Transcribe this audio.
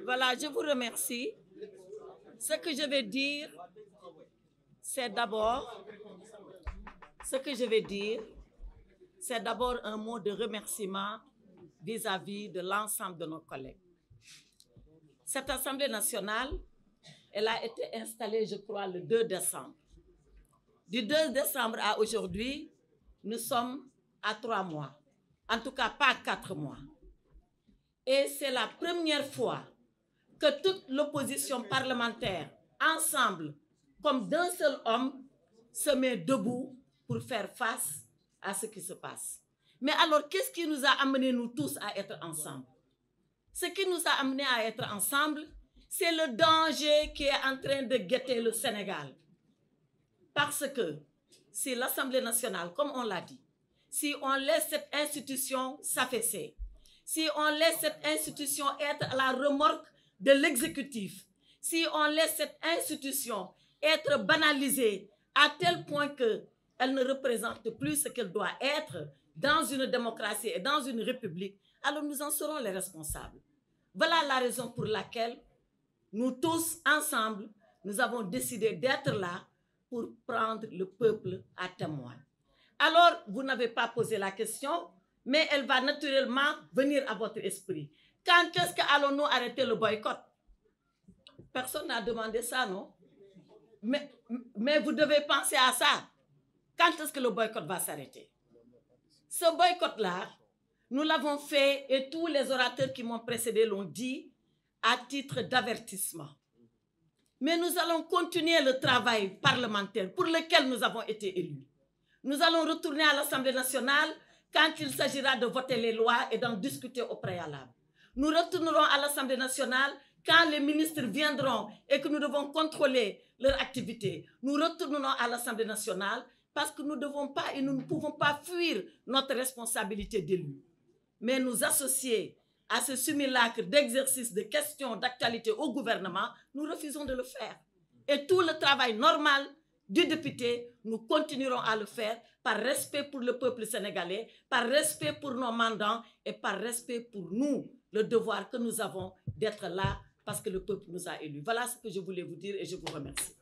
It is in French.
Voilà, je vous remercie. Ce que je vais dire, c'est d'abord un mot de remerciement vis-à-vis de l'ensemble de nos collègues. Cette Assemblée nationale, elle a été installée, je crois, le 2 décembre. Du 2 décembre à aujourd'hui, nous sommes à 3 mois. En tout cas, pas 4 mois. Et c'est la première fois que toute l'opposition parlementaire, ensemble, comme d'un seul homme, se met debout pour faire face à ce qui se passe. Mais alors, qu'est-ce qui nous a amenés, nous tous, à être ensemble? Ce qui nous a amenés à être ensemble, c'est le danger qui est en train de guetter le Sénégal. Parce que si l'Assemblée nationale, comme on l'a dit, si on laisse cette institution s'affaisser, si on laisse cette institution être à la remorque de l'exécutif, si on laisse cette institution être banalisée à tel point qu'elle ne représente plus ce qu'elle doit être dans une démocratie et dans une république, alors nous en serons les responsables. Voilà la raison pour laquelle nous tous, ensemble, nous avons décidé d'être là pour prendre le peuple à témoin. Alors, vous n'avez pas posé la question, mais elle va naturellement venir à votre esprit. Quand est-ce qu'allons-nous arrêter le boycott? Personne n'a demandé ça, non? Mais vous devez penser à ça. Quand est-ce que le boycott va s'arrêter? Ce boycott-là, nous l'avons fait, et tous les orateurs qui m'ont précédé l'ont dit, à titre d'avertissement. Mais nous allons continuer le travail parlementaire pour lequel nous avons été élus. Nous allons retourner à l'Assemblée nationale quand il s'agira de voter les lois et d'en discuter au préalable. Nous retournerons à l'Assemblée nationale quand les ministres viendront et que nous devons contrôler leur activité. Nous retournerons à l'Assemblée nationale parce que nous ne devons pas et nous ne pouvons pas fuir notre responsabilité d'élus. Mais nous associer à ce simulacre d'exercice de questions d'actualité au gouvernement, nous refusons de le faire. Et tout le travail normal du député, nous continuerons à le faire par respect pour le peuple sénégalais, par respect pour nos mandants et par respect pour nous, le devoir que nous avons d'être là parce que le peuple nous a élus. Voilà ce que je voulais vous dire et je vous remercie.